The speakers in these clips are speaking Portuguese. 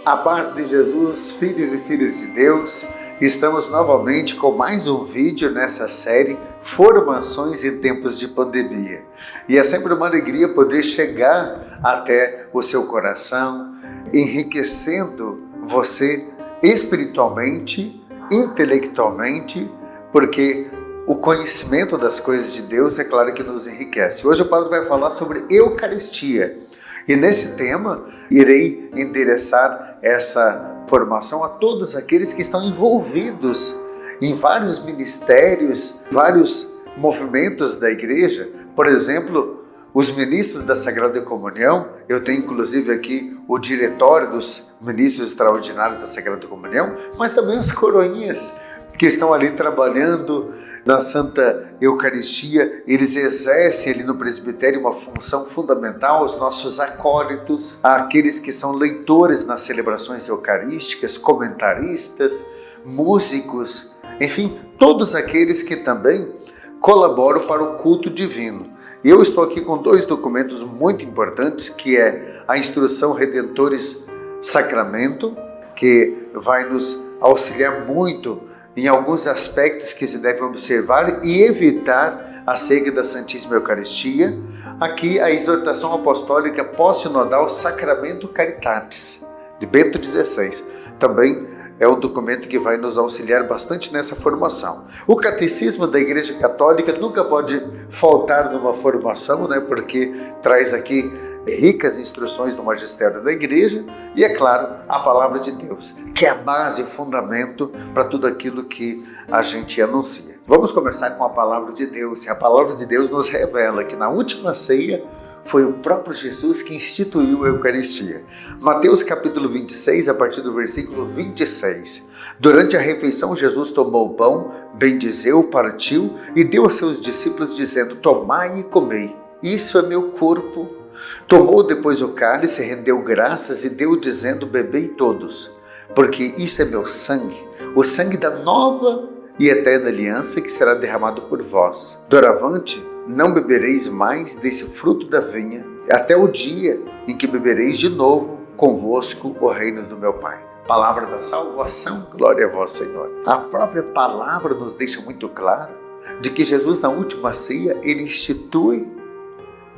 A paz de Jesus, filhos e filhas de Deus, estamos novamente com mais um vídeo nessa série Formações em Tempos de Pandemia. E é sempre uma alegria poder chegar até o seu coração, enriquecendo você espiritualmente, intelectualmente, porque o conhecimento das coisas de Deus é claro que nos enriquece. Hoje o Padre vai falar sobre Eucaristia. E nesse tema, irei endereçar essa formação a todos aqueles que estão envolvidos em vários ministérios, vários movimentos da igreja. Por exemplo, os ministros da Sagrada Comunhão, eu tenho inclusive aqui o diretório dos ministros extraordinários da Sagrada Comunhão, mas também os coroinhas que estão ali trabalhando na Santa Eucaristia. Eles exercem ali no presbitério uma função fundamental, os nossos acólitos, aqueles que são leitores nas celebrações eucarísticas, comentaristas, músicos, enfim, todos aqueles que também colaboram para o culto divino. Eu estou aqui com dois documentos muito importantes, que é a Instrução Redentores Sacramento, que vai nos auxiliar muito em alguns aspectos que se devem observar e evitar a ceia da Santíssima Eucaristia. Aqui a exortação apostólica pós-sinodal Sacramento Caritatis, de Bento XVI. Também é um documento que vai nos auxiliar bastante nessa formação. O Catecismo da Igreja Católica nunca pode faltar numa formação, porque traz aqui ricas instruções do magistério da igreja e, é claro, a palavra de Deus, que é a base e fundamento para tudo aquilo que a gente anuncia. Vamos começar com a palavra de Deus. E a palavra de Deus nos revela que na última ceia foi o próprio Jesus que instituiu a Eucaristia. Mateus capítulo 26, a partir do versículo 26. Durante a refeição, Jesus tomou o pão, bendizeu, partiu e deu aos seus discípulos, dizendo: tomai e comei, isso é meu corpo. Tomou depois o cálice, rendeu graças e deu, dizendo: bebei todos, porque isso é meu sangue, o sangue da nova e eterna aliança, que será derramado por vós. Doravante, não bebereis mais desse fruto da vinha, até o dia em que bebereis de novo convosco o reino do meu Pai. Palavra da salvação, glória a vós, Senhor. A própria palavra nos deixa muito claro de que Jesus, na última ceia, ele institui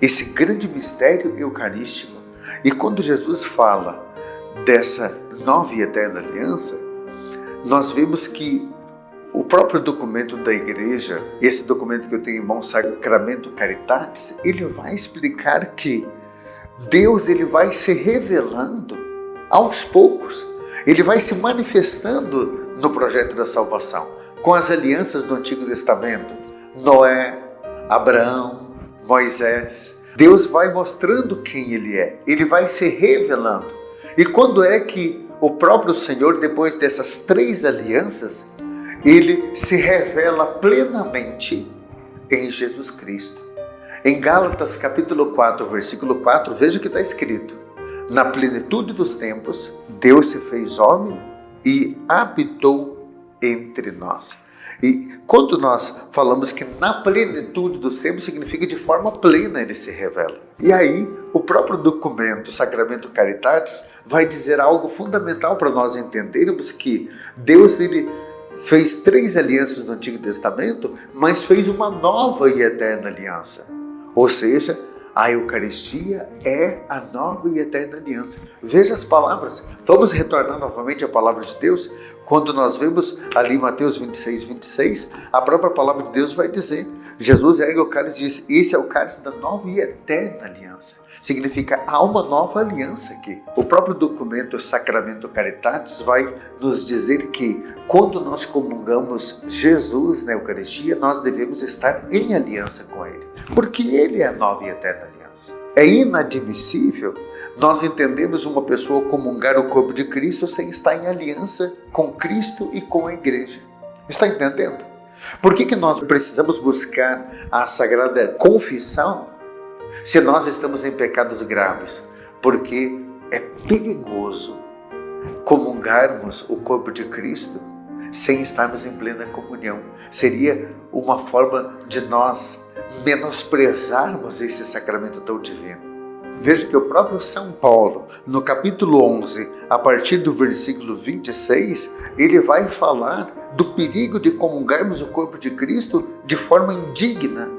esse grande mistério eucarístico. E quando Jesus fala dessa nova e eterna aliança, nós vemos que o próprio documento da igreja, esse documento que eu tenho em mão, Sacramento Caritatis, ele vai explicar que Deus ele vai se revelando aos poucos, ele vai se manifestando no projeto da salvação, com as alianças do Antigo Testamento, Noé, Abraão, Moisés. Deus vai mostrando quem ele é, ele vai se revelando. E quando é que o próprio Senhor, depois dessas três alianças, ele se revela plenamente em Jesus Cristo? Em Gálatas capítulo 4, versículo 4, veja o que está escrito: na plenitude dos tempos, Deus se fez homem e habitou entre nós. E quando nós falamos que na plenitude dos tempos, significa de forma plena ele se revela. E aí o próprio documento Sacramento Caritatis vai dizer algo fundamental para nós entendermos que Deus ele fez três alianças no Antigo Testamento, mas fez uma nova e eterna aliança. Ou seja, a Eucaristia é a nova e eterna aliança. Veja as palavras. Vamos retornar novamente à palavra de Deus. Quando nós vemos ali em Mateus 26, 26, a própria palavra de Deus vai dizer, Jesus ergue o cálice e diz: esse é o cálice da nova e eterna aliança. Significa, há uma nova aliança aqui. O próprio documento Sacramento Caritatis vai nos dizer que quando nós comungamos Jesus na Eucaristia, nós devemos estar em aliança com Ele, porque Ele é a nova e eterna aliança. É inadmissível nós entendemos uma pessoa comungar o corpo de Cristo sem estar em aliança com Cristo e com a igreja. Está entendendo? Por que nós precisamos buscar a Sagrada Confissão se nós estamos em pecados graves? Porque é perigoso comungarmos o corpo de Cristo sem estarmos em plena comunhão. Seria uma forma de nós menosprezarmos esse sacramento tão divino. Veja que o próprio São Paulo, no capítulo 11, a partir do versículo 26, ele vai falar do perigo de comungarmos o corpo de Cristo de forma indigna,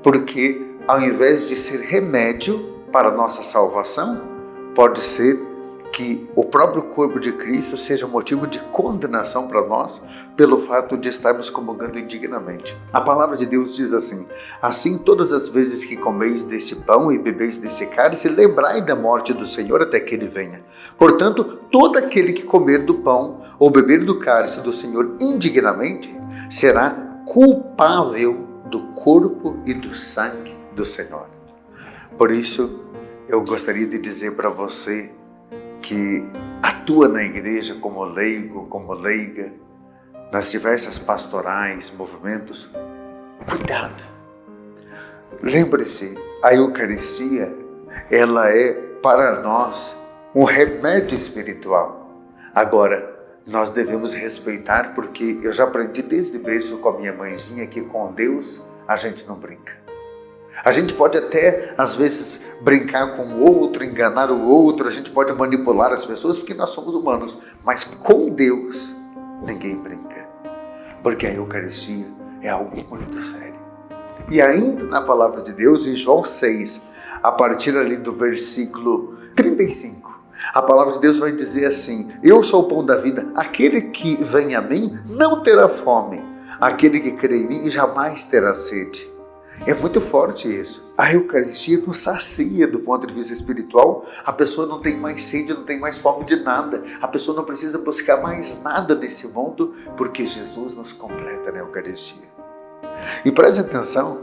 porque ao invés de ser remédio para a nossa salvação, pode ser que o próprio corpo de Cristo seja motivo de condenação para nós pelo fato de estarmos comungando indignamente. A palavra de Deus diz assim: assim todas as vezes que comeis desse pão e bebeis desse cálice, lembrai da morte do Senhor até que ele venha. Portanto, todo aquele que comer do pão ou beber do cálice do Senhor indignamente será culpável do corpo e do sangue do Senhor. Por isso, eu gostaria de dizer para você que atua na igreja como leigo, como leiga, nas diversas pastorais, movimentos, cuidado. Lembre-se, a Eucaristia, ela é para nós um remédio espiritual. Agora, nós devemos respeitar, porque eu já aprendi desde berço com a minha mãezinha que com Deus a gente não brinca. A gente pode até, às vezes, brincar com o outro, enganar o outro, a gente pode manipular as pessoas, porque nós somos humanos. Mas com Deus, ninguém brinca. Porque a Eucaristia é algo muito sério. E ainda na palavra de Deus, em João 6, a partir ali do versículo 35, a palavra de Deus vai dizer assim: eu sou o pão da vida, aquele que vem a mim não terá fome, aquele que crê em mim jamais terá sede. É muito forte isso. A Eucaristia nos sacia do ponto de vista espiritual. A pessoa não tem mais sede, não tem mais fome de nada. A pessoa não precisa buscar mais nada nesse mundo, porque Jesus nos completa na Eucaristia. E preste atenção,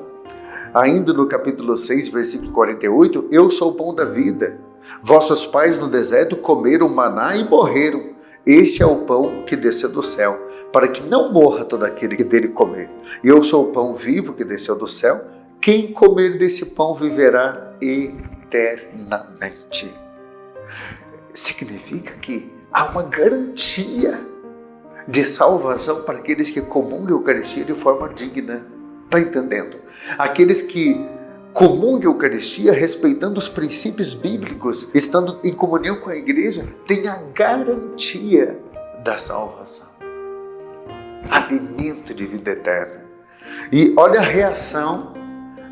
ainda no capítulo 6, versículo 48, eu sou o pão da vida. Vossos pais no deserto comeram maná e morreram. Este é o pão que desceu do céu, para que não morra todo aquele que dele comer. Eu sou o pão vivo que desceu do céu. Quem comer desse pão viverá eternamente. Significa que há uma garantia de salvação para aqueles que comungam a Eucaristia de forma digna. Está entendendo? Aqueles que comungam a Eucaristia respeitando os princípios bíblicos, estando em comunhão com a igreja, têm a garantia da salvação. Alimento de vida eterna. E olha a reação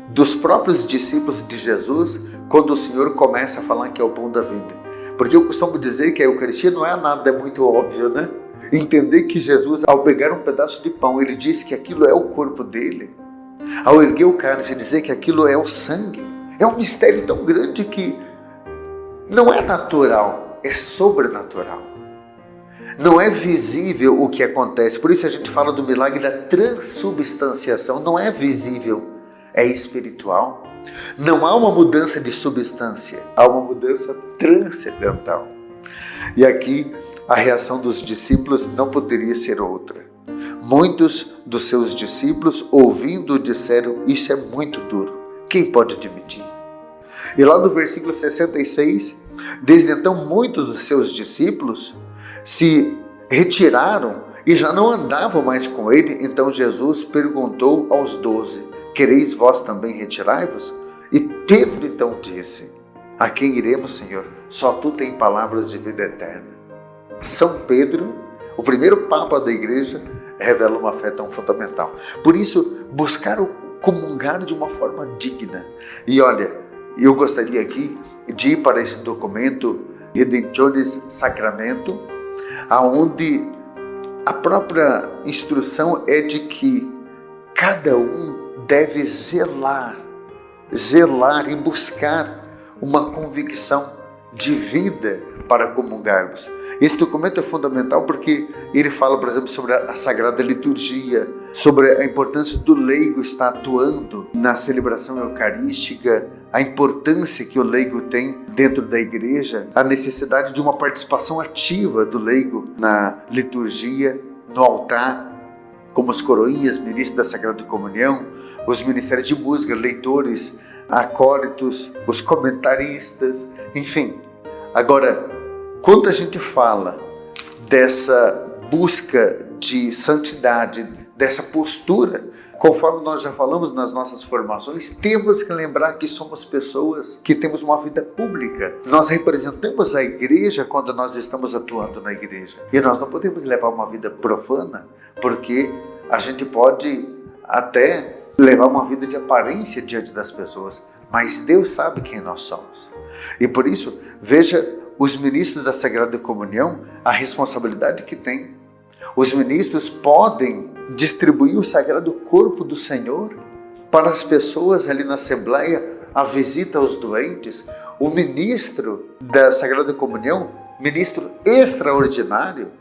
dos próprios discípulos de Jesus quando o Senhor começa a falar que é o pão da vida. Porque eu costumo dizer que a Eucaristia não é nada muito óbvio, né? Entender que Jesus, ao pegar um pedaço de pão, ele diz que aquilo é o corpo dele. Ao erguer o cálice e dizer que aquilo é o sangue, é um mistério tão grande que não é natural, é sobrenatural. Não é visível o que acontece, por isso a gente fala do milagre da transubstanciação. Não é visível, é espiritual. Não há uma mudança de substância, há uma mudança transcendental. E aqui a reação dos discípulos não poderia ser outra. Muitos dos seus discípulos, ouvindo, disseram: isso é muito duro, quem pode admitir? E lá no versículo 66, desde então muitos dos seus discípulos se retiraram e já não andavam mais com ele. Então Jesus perguntou aos 12: quereis vós também retirai-vos? E Pedro então disse: a quem iremos, Senhor? Só tu tens palavras de vida eterna. São Pedro, o primeiro papa da igreja, revela uma fé tão fundamental. Por isso, buscar comungar de uma forma digna. E olha, eu gostaria aqui de ir para esse documento Redemptionis Sacramento, aonde a própria instrução é de que cada um deve zelar e buscar uma convicção de vida para comungarmos. Esse documento é fundamental porque ele fala, por exemplo, sobre a Sagrada Liturgia, sobre a importância do leigo estar atuando na celebração eucarística, a importância que o leigo tem dentro da igreja, a necessidade de uma participação ativa do leigo na liturgia, no altar, como as coroinhas, ministros da Sagrada Comunhão, os ministérios de música, leitores, acólitos, os comentaristas, enfim. Agora, quando a gente fala dessa busca de santidade, dessa postura. Conforme nós já falamos nas nossas formações, temos que lembrar que somos pessoas que temos uma vida pública. Nós representamos a igreja quando nós estamos atuando na igreja. E nós não podemos levar uma vida profana, porque a gente pode até levar uma vida de aparência diante das pessoas, mas Deus sabe quem nós somos. E por isso, veja os ministros da Sagrada Comunhão, a responsabilidade que têm. Os ministros podem distribuir o Sagrado Corpo do Senhor para as pessoas ali na Assembleia, a visita aos doentes. O ministro da Sagrada Comunhão, ministro extraordinário,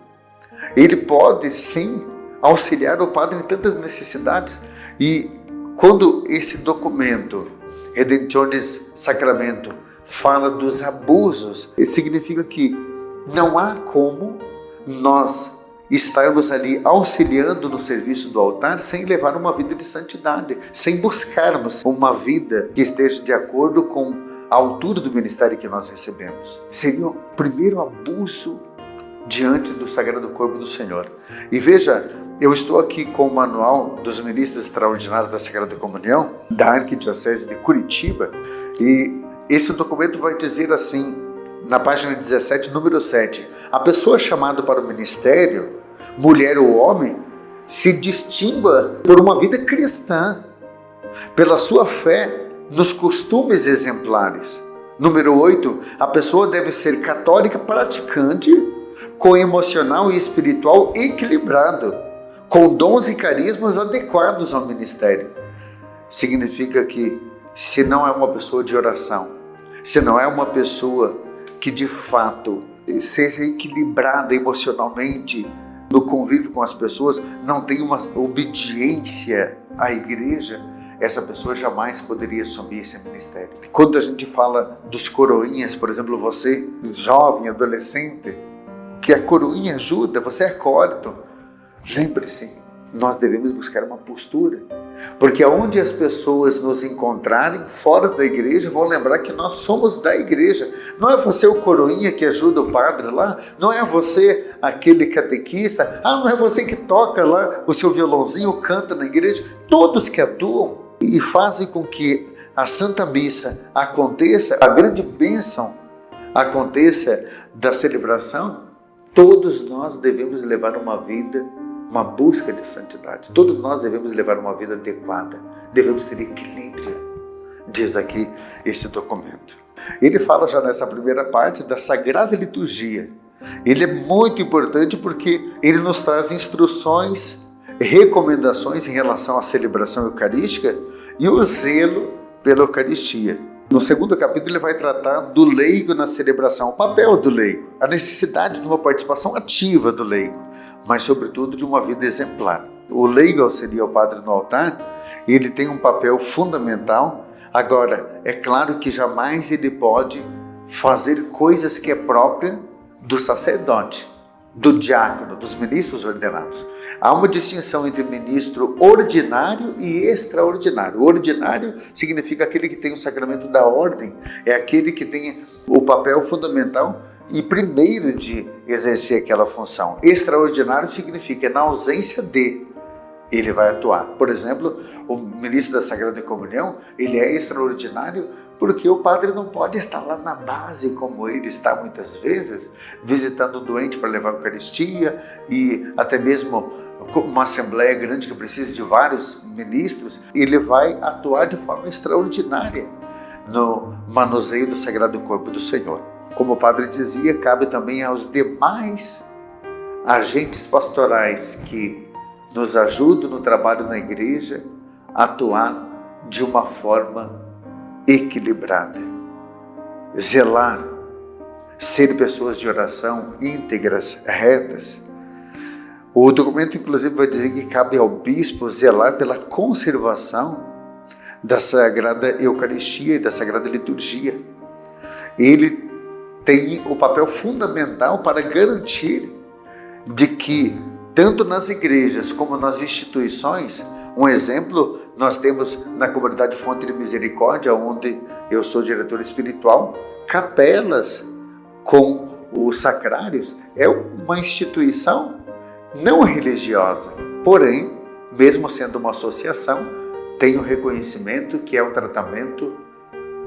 ele pode sim auxiliar o padre em tantas necessidades. E quando esse documento, Redemptionis Sacramento, fala dos abusos, significa que não há como nós estarmos ali auxiliando no serviço do altar sem levar uma vida de santidade, sem buscarmos uma vida que esteja de acordo com a altura do ministério que nós recebemos. Seria o primeiro abuso diante do Sagrado Corpo do Senhor. E veja, eu estou aqui com o manual dos ministros extraordinários da Sagrada Comunhão, da Arquidiocese de Curitiba, e esse documento vai dizer assim, na página 17, número 7, a pessoa chamada para o ministério, mulher ou homem, se distingua por uma vida cristã, pela sua fé nos costumes exemplares. Número 8, a pessoa deve ser católica praticante, com emocional e espiritual equilibrado, com dons e carismas adequados ao ministério. Significa que se não é uma pessoa de oração, se não é uma pessoa que de fato seja equilibrada emocionalmente no convívio com as pessoas, não tem uma obediência à igreja, essa pessoa jamais poderia assumir esse ministério. Quando a gente fala dos coroinhas, por exemplo, você, jovem, adolescente, que a coroinha ajuda, você é acólito, lembre-se, nós devemos buscar uma postura, porque aonde as pessoas nos encontrarem fora da igreja vão lembrar que nós somos da igreja. Não é você o coroinha que ajuda o padre lá, não é você aquele catequista, não é você que toca lá o seu violãozinho, canta na igreja. Todos que atuam e fazem com que a Santa Missa aconteça, a grande bênção aconteça da celebração, todos nós devemos levar uma vida, uma busca de santidade. Todos nós devemos levar uma vida adequada. Devemos ter equilíbrio, diz aqui esse documento. Ele fala já nessa primeira parte da Sagrada Liturgia. Ele é muito importante porque ele nos traz instruções, recomendações em relação à celebração eucarística e o zelo pela Eucaristia. No segundo capítulo ele vai tratar do leigo na celebração, o papel do leigo, a necessidade de uma participação ativa do leigo, mas sobretudo de uma vida exemplar. O leigo auxilia o padre no altar e ele tem um papel fundamental. Agora, é claro que jamais ele pode fazer coisas que é própria do sacerdote, do diácono, dos ministros ordenados. Há uma distinção entre ministro ordinário e extraordinário. O ordinário significa aquele que tem o sacramento da ordem, é aquele que tem o papel fundamental e primeiro de exercer aquela função. Extraordinário significa na ausência de, ele vai atuar. Por exemplo, o ministro da Sagrada Comunhão, ele é extraordinário porque o padre não pode estar lá na base como ele está muitas vezes, visitando o doente para levar a Eucaristia e até mesmo uma assembleia grande que precisa de vários ministros. Ele vai atuar de forma extraordinária no manuseio do Sagrado Corpo do Senhor. Como o padre dizia, cabe também aos demais agentes pastorais que nos ajudam no trabalho na igreja a atuar de uma forma equilibrada, zelar, ser pessoas de oração íntegras, retas. O documento, inclusive, vai dizer que cabe ao bispo zelar pela conservação da Sagrada Eucaristia e da Sagrada Liturgia. Ele tem o papel fundamental para garantir de que, tanto nas igrejas como nas instituições, um exemplo nós temos na comunidade Fonte de Misericórdia, onde eu sou diretor espiritual, capelas com os sacrários. É uma instituição não religiosa, porém mesmo sendo uma associação, tem o reconhecimento que é um tratamento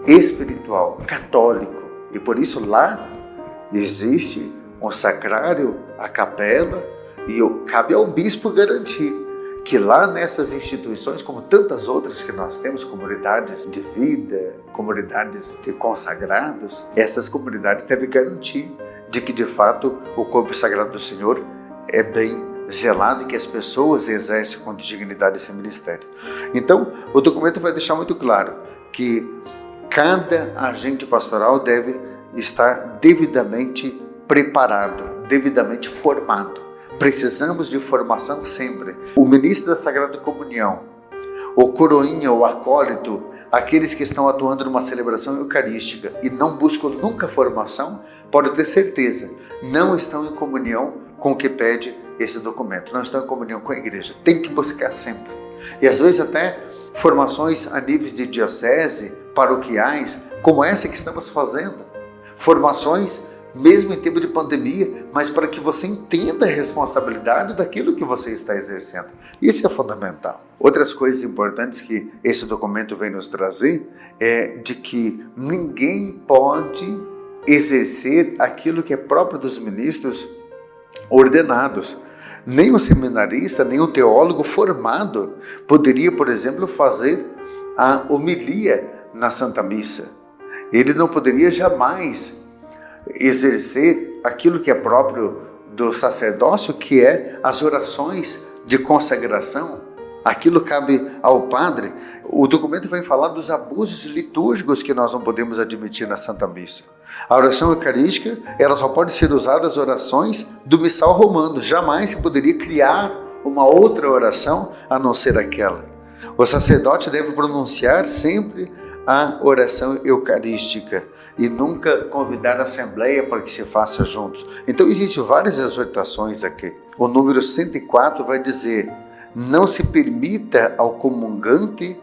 espiritual, católico. E por isso lá existe um sacrário, a capela, e cabe ao bispo garantir que lá nessas instituições, como tantas outras que nós temos, comunidades de vida, comunidades de consagrados, essas comunidades devem garantir de que de fato o corpo sagrado do Senhor é bem zelado e que as pessoas exercem com dignidade esse ministério. Então, o documento vai deixar muito claro que cada agente pastoral deve estar devidamente preparado, devidamente formado. Precisamos de formação sempre. O ministro da Sagrada Comunhão, o coroinha, o acólito, aqueles que estão atuando numa celebração eucarística e não buscam nunca formação, pode ter certeza, não estão em comunhão com o que pede esse documento, não estão em comunhão com a igreja. Tem que buscar sempre. E às vezes até formações a nível de diocese, paroquiais, como essa que estamos fazendo. Formações mesmo em tempo de pandemia, mas para que você entenda a responsabilidade daquilo que você está exercendo. Isso é fundamental. Outras coisas importantes que esse documento vem nos trazer é de que ninguém pode exercer aquilo que é próprio dos ministros ordenados. Nem um seminarista, nem um teólogo formado poderia, por exemplo, fazer a homilia na Santa Missa. Ele não poderia jamais exercer aquilo que é próprio do sacerdócio, que é as orações de consagração. Aquilo cabe ao padre. O documento vai falar dos abusos litúrgicos que nós não podemos admitir na Santa Missa. A oração eucarística, ela só pode ser usada as orações do missal romano. Jamais se poderia criar uma outra oração a não ser aquela. O sacerdote deve pronunciar sempre a oração eucarística e nunca convidar a assembleia para que se faça juntos. Então existem várias exortações aqui. O número 104 vai dizer: não se permita ao comungante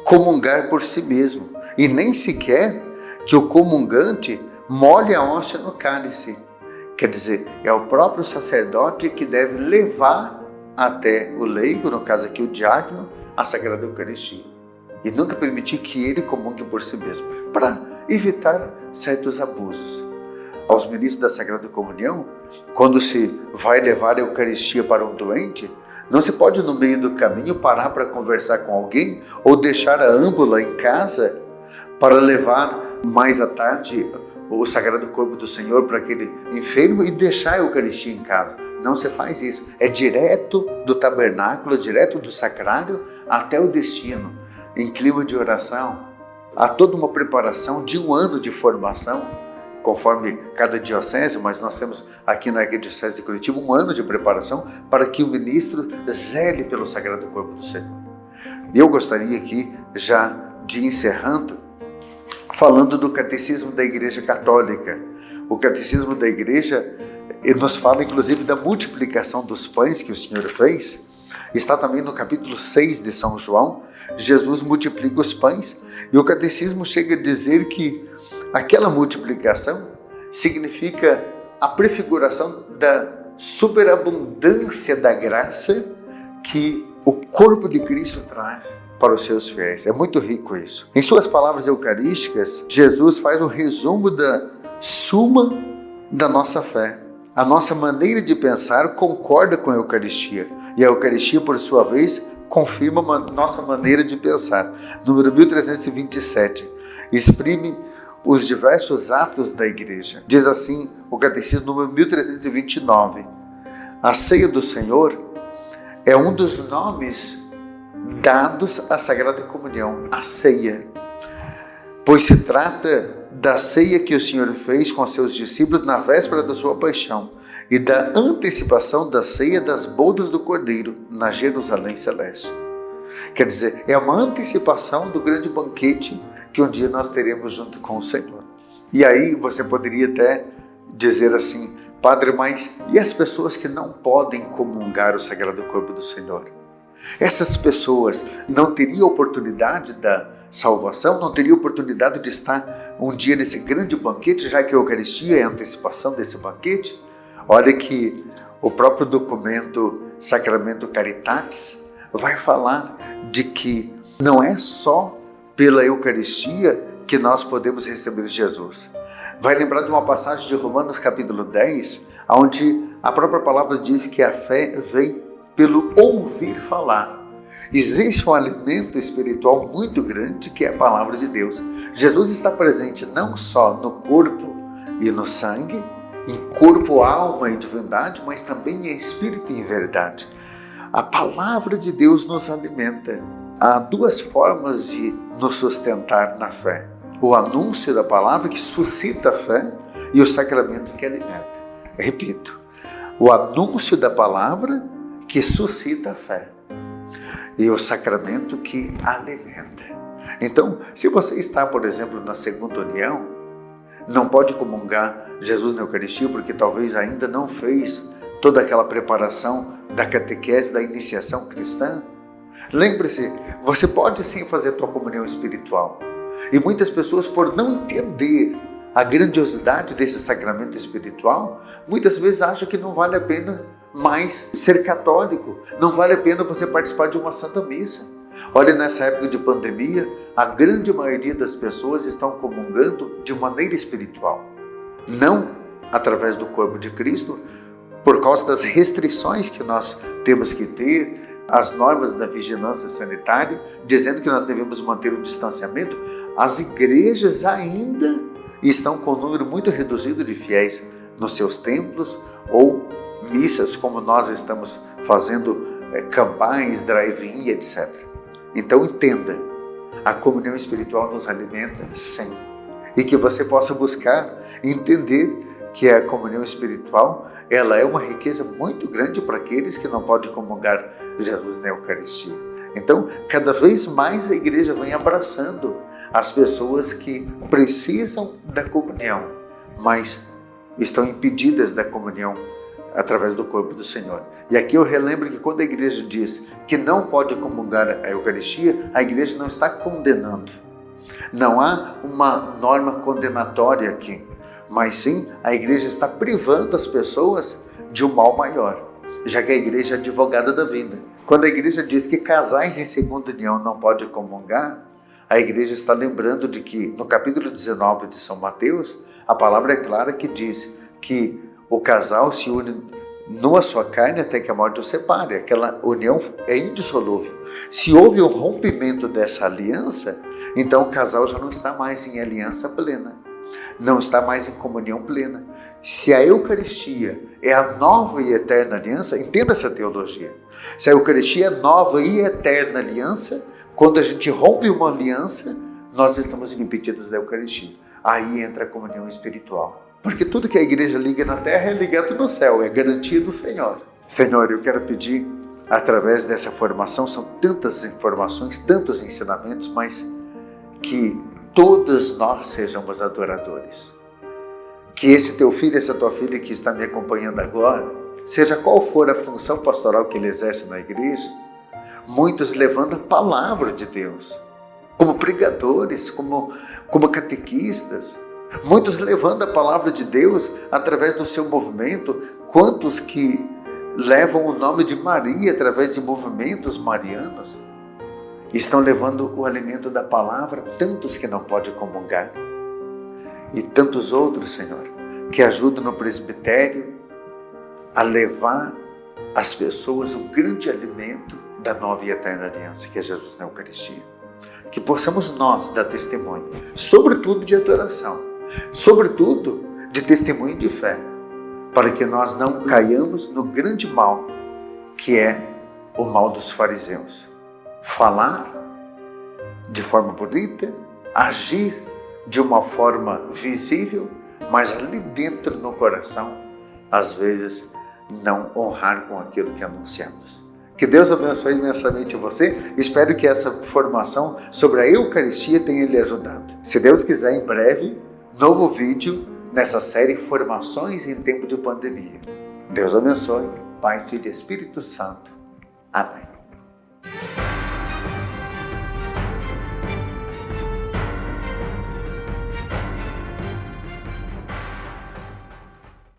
comungar por si mesmo, e nem sequer que o comungante molhe a hóstia no cálice. Quer dizer, é o próprio sacerdote que deve levar até o leigo, no caso aqui o diácono, a Sagrada Eucaristia. E nunca permitir que ele comungue por si mesmo, para evitar certos abusos. Aos ministros da Sagrada Comunhão, quando se vai levar a Eucaristia para um doente, não se pode no meio do caminho parar para conversar com alguém ou deixar a âmbula em casa para levar mais à tarde o Sagrado Corpo do Senhor para aquele enfermo e deixar a Eucaristia em casa. Não se faz isso. É direto do tabernáculo, direto do sacrário até o destino, em clima de oração. Há toda uma preparação de um ano de formação, conforme cada diocese, mas nós temos aqui na Arquidiocese de Curitiba um ano de preparação para que o ministro zele pelo Sagrado Corpo do Senhor. Eu gostaria aqui, já de encerrando, falando do Catecismo da Igreja Católica. O Catecismo da Igreja nos fala inclusive da multiplicação dos pães que o Senhor fez. Está também no capítulo 6 de São João. Jesus multiplica os pães e o Catecismo chega a dizer que aquela multiplicação significa a prefiguração da superabundância da graça que o corpo de Cristo traz para os seus fiéis. É muito rico isso. Em suas palavras eucarísticas, Jesus faz um resumo da suma da nossa fé. A nossa maneira de pensar concorda com a Eucaristia e a Eucaristia, por sua vez, confirma a nossa maneira de pensar. Número 1327 exprime os diversos atos da Igreja. Diz assim o Catecismo número 1329: a ceia do Senhor é um dos nomes dados à Sagrada Comunhão, a ceia, pois se trata da ceia que o Senhor fez com seus discípulos na véspera da sua paixão e da antecipação da ceia das bodas do Cordeiro na Jerusalém Celeste. Quer dizer, é uma antecipação do grande banquete que um dia nós teremos junto com o Senhor. E aí você poderia até dizer assim: Padre, mas e as pessoas que não podem comungar o Sagrado Corpo do Senhor? Essas pessoas não teriam oportunidade da salvação, não teriam oportunidade de estar um dia nesse grande banquete, já que a Eucaristia é a antecipação desse banquete? Olha que o próprio documento Sacramento Caritatis vai falar de que não é só pela Eucaristia que nós podemos receber Jesus. Vai lembrar de uma passagem de Romanos capítulo 10, onde a própria palavra diz que a fé vem pelo ouvir falar. Existe um alimento espiritual muito grande que é a palavra de Deus. Jesus está presente não só no corpo e no sangue, em corpo, alma e divindade, mas também em espírito e em verdade. A palavra de Deus nos alimenta. Há duas formas de nos sustentar na fé: o anúncio da palavra, que suscita a fé, e o sacramento, que alimenta. Repito, o anúncio da palavra, que suscita a fé, e o sacramento, que alimenta. Então, se você está, por exemplo, na segunda união, não pode comungar Jesus na Eucaristia porque talvez ainda não fez toda aquela preparação da catequese, da iniciação cristã, lembre-se, você pode sim fazer a tua comunhão espiritual. E muitas pessoas, por não entender a grandiosidade desse sacramento espiritual, muitas vezes acham que não vale a pena mais ser católico, não vale a pena você participar de uma Santa Missa. Olha, nessa época de pandemia, a grande maioria das pessoas estão comungando de maneira espiritual, não através do corpo de Cristo, por causa das restrições que nós temos que ter, as normas da vigilância sanitária, dizendo que nós devemos manter o distanciamento. As igrejas ainda estão com um número muito reduzido de fiéis nos seus templos ou missas, como nós estamos fazendo campanhas, drive-in, etc. Então entenda, a comunhão espiritual nos alimenta, sim, e que você possa buscar entender que a comunhão espiritual, ela é uma riqueza muito grande para aqueles que não podem comungar Jesus na Eucaristia. Então, cada vez mais a igreja vem abraçando as pessoas que precisam da comunhão, mas estão impedidas da comunhão através do corpo do Senhor. E aqui eu relembro que quando a igreja diz que não pode comungar a Eucaristia, a igreja não está condenando. Não há uma norma condenatória aqui, mas sim a igreja está privando as pessoas de um mal maior, já que a igreja é advogada da vida. Quando a igreja diz que casais em segunda união não podem comungar, a igreja está lembrando de que no capítulo 19 de São Mateus, a palavra é clara que diz que o casal se une numa sua carne até que a morte o separe. Aquela união é indissolúvel. Se houve um rompimento dessa aliança, então o casal já não está mais em aliança plena, não está mais em comunhão plena. Se a Eucaristia é a nova e eterna aliança, entenda essa teologia. Se a Eucaristia é nova e eterna aliança, quando a gente rompe uma aliança, nós estamos impedidos da Eucaristia. Aí entra a comunhão espiritual. Porque tudo que a igreja liga na terra é ligado no céu, é garantia do Senhor. Senhor, eu quero pedir, através dessa formação, são tantas informações, tantos ensinamentos, mas que todos nós sejamos adoradores. Que esse teu filho, essa tua filha que está me acompanhando agora, seja qual for a função pastoral que ele exerce na igreja, muitos levando a palavra de Deus, como pregadores, como catequistas, muitos levando a palavra de Deus através do seu movimento, quantos que levam o nome de Maria através de movimentos marianos, estão levando o alimento da palavra, tantos que não podem comungar, e tantos outros, Senhor, que ajudam no presbitério a levar às pessoas o grande alimento da nova e eterna aliança, que é Jesus na Eucaristia. Que possamos nós dar testemunho, sobretudo de adoração, sobretudo de testemunho de fé, para que nós não caiamos no grande mal, que é o mal dos fariseus. Falar de forma bonita, agir de uma forma visível, mas ali dentro no coração, às vezes, não honrar com aquilo que anunciamos. Que Deus abençoe imensamente você. Espero que essa formação sobre a Eucaristia tenha lhe ajudado. Se Deus quiser, em breve, novo vídeo nessa série Formações em Tempo de Pandemia. Deus abençoe. Pai, Filho e Espírito Santo. Amém.